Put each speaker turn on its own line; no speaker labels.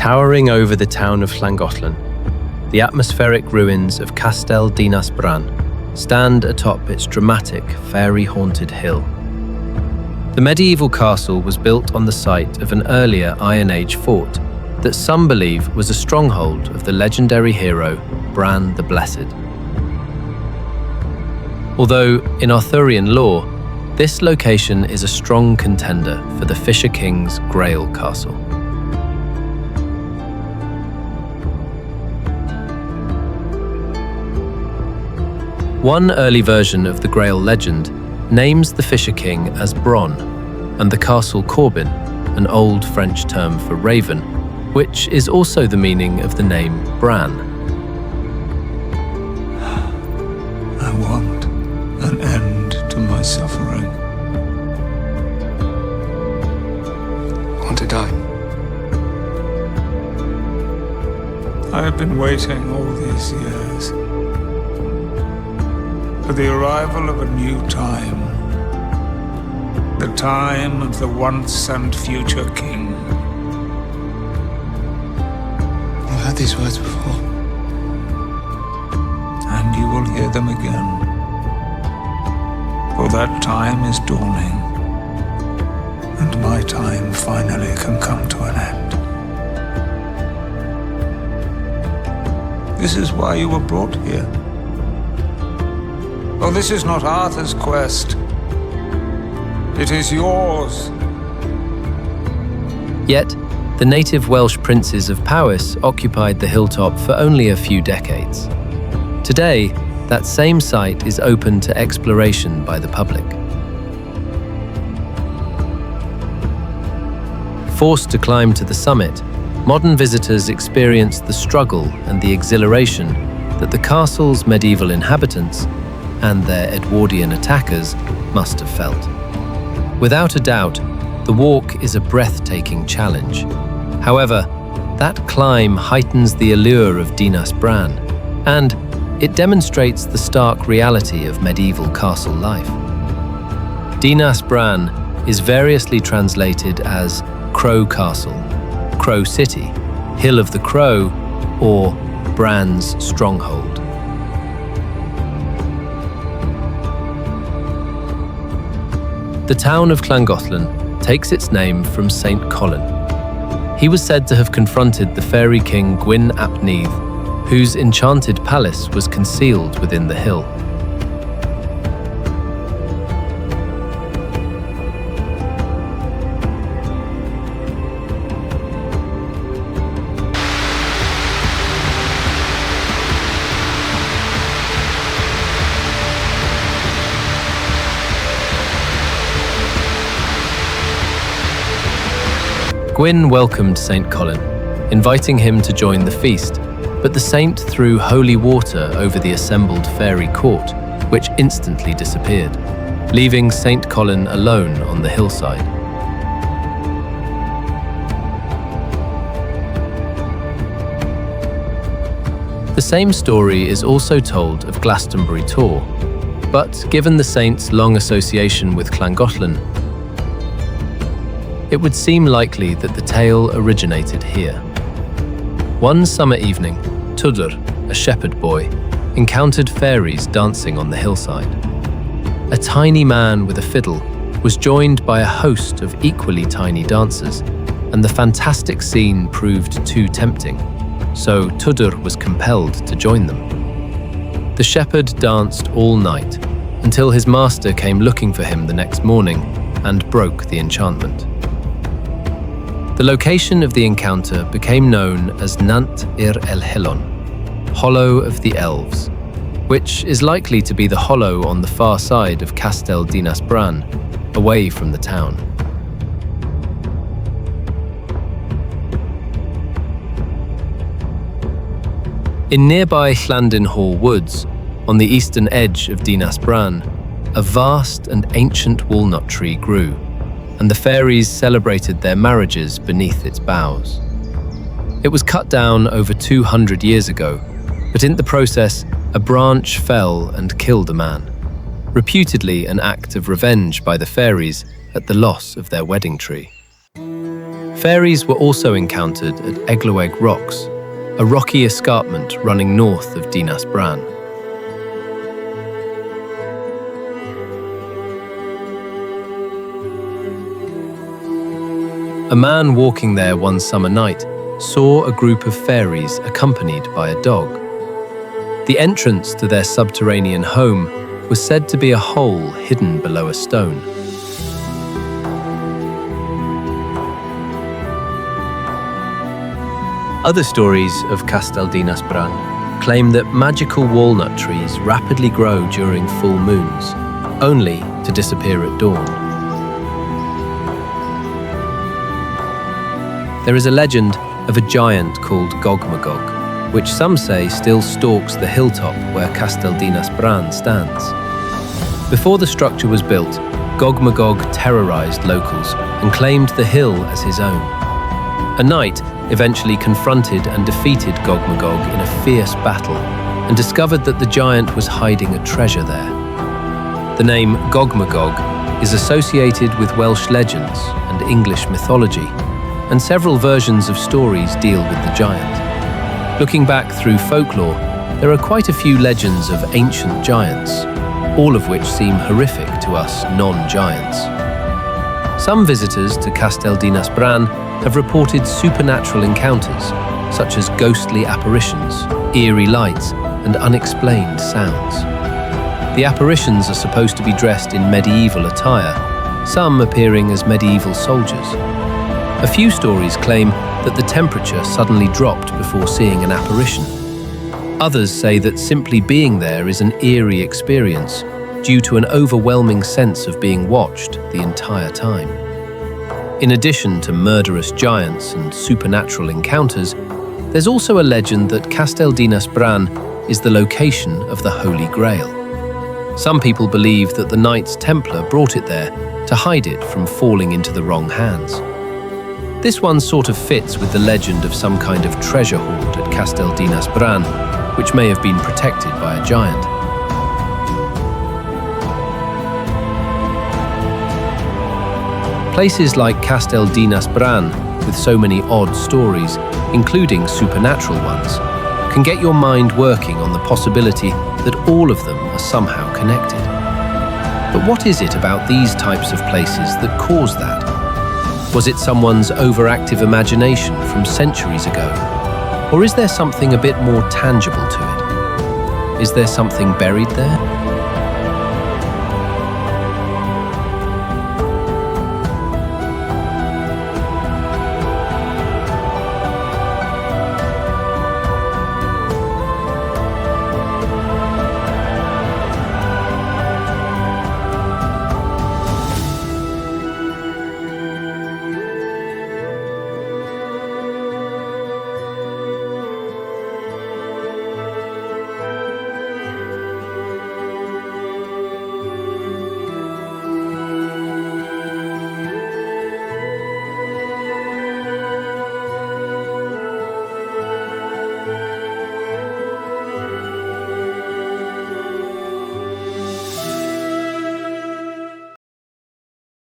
Towering over the town of Llangollen, the atmospheric ruins of Castell Dinas Bran stand atop its dramatic, fairy-haunted hill. The medieval castle was built on the site of an earlier Iron Age fort that some believe was a stronghold of the legendary hero Bran the Blessed. Although, in Arthurian lore, this location is a strong contender for the Fisher King's Grail Castle. One early version of the Grail legend names the Fisher King as Bron, and the castle Corbin, an old French term for raven, which is also the meaning of the name Bran.
I want an end to my suffering.
I want to die.
I have been waiting all these years for the arrival of a new time, the time of the once and future king.
I've heard these words before.
And you will hear them again. For that time is dawning, and my time finally can come to an end. This is why you were brought here. Oh, this is not Arthur's quest. It is yours.
Yet, the native Welsh princes of Powys occupied the hilltop for only a few decades. Today, that same site is open to exploration by the public. Forced to climb to the summit, modern visitors experience the struggle and the exhilaration that the castle's medieval inhabitants and their Edwardian attackers must have felt. Without a doubt, the walk is a breathtaking challenge. However, that climb heightens the allure of Dinas Bran, and it demonstrates the stark reality of medieval castle life. Dinas Bran is variously translated as Crow Castle, Crow City, Hill of the Crow, or Bran's Stronghold. The town of Llangollen takes its name from Saint Colin. He was said to have confronted the fairy king Gwyn ap Nudd, whose enchanted palace was concealed within the hill. Gwyn welcomed St. Colin, inviting him to join the feast, but the saint threw holy water over the assembled fairy court, which instantly disappeared, leaving St. Colin alone on the hillside. The same story is also told of Glastonbury Tor, but given the saint's long association with Llangollen, it would seem likely that the tale originated here. One summer evening, Tudur, a shepherd boy, encountered fairies dancing on the hillside. A tiny man with a fiddle was joined by a host of equally tiny dancers, and the fantastic scene proved too tempting, so Tudur was compelled to join them. The shepherd danced all night, until his master came looking for him the next morning and broke the enchantment. The location of the encounter became known as Nant Ir El Hillon, Hollow of the Elves, which is likely to be the hollow on the far side of Castell Dinas Bran, away from the town. In nearby Llandin Hall Woods, on the eastern edge of Dinas Bran, a vast and ancient walnut tree grew, and the fairies celebrated their marriages beneath its boughs. It was cut down over 200 years ago, but in the process, a branch fell and killed a man, reputedly an act of revenge by the fairies at the loss of their wedding tree. Fairies were also encountered at Eglweg Rocks, a rocky escarpment running north of Dinas Bran. A man walking there one summer night saw a group of fairies accompanied by a dog. The entrance to their subterranean home was said to be a hole hidden below a stone. Other stories of Castell Dinas Bran claim that magical walnut trees rapidly grow during full moons, only to disappear at dawn. There is a legend of a giant called Gogmagog, which some say still stalks the hilltop where Castell Dinas Bran stands. Before the structure was built, Gogmagog terrorized locals and claimed the hill as his own. A knight eventually confronted and defeated Gogmagog in a fierce battle and discovered that the giant was hiding a treasure there. The name Gogmagog is associated with Welsh legends and English mythology, and several versions of stories deal with the giant. Looking back through folklore, there are quite a few legends of ancient giants, all of which seem horrific to us non-giants. Some visitors to Castell Dinas Bran have reported supernatural encounters, such as ghostly apparitions, eerie lights, and unexplained sounds. The apparitions are supposed to be dressed in medieval attire, some appearing as medieval soldiers. A few stories claim that the temperature suddenly dropped before seeing an apparition. Others say that simply being there is an eerie experience due to an overwhelming sense of being watched the entire time. In addition to murderous giants and supernatural encounters, there's also a legend that Castell Dinas Bran is the location of the Holy Grail. Some people believe that the Knights Templar brought it there to hide it from falling into the wrong hands. This one sort of fits with the legend of some kind of treasure hoard at Castell Dinas Bran, which may have been protected by a giant. Places like Castell Dinas Bran, with so many odd stories, including supernatural ones, can get your mind working on the possibility that all of them are somehow connected. But what is it about these types of places that cause that? Was it someone's overactive imagination from centuries ago? Or is there something a bit more tangible to it? Is there something buried there?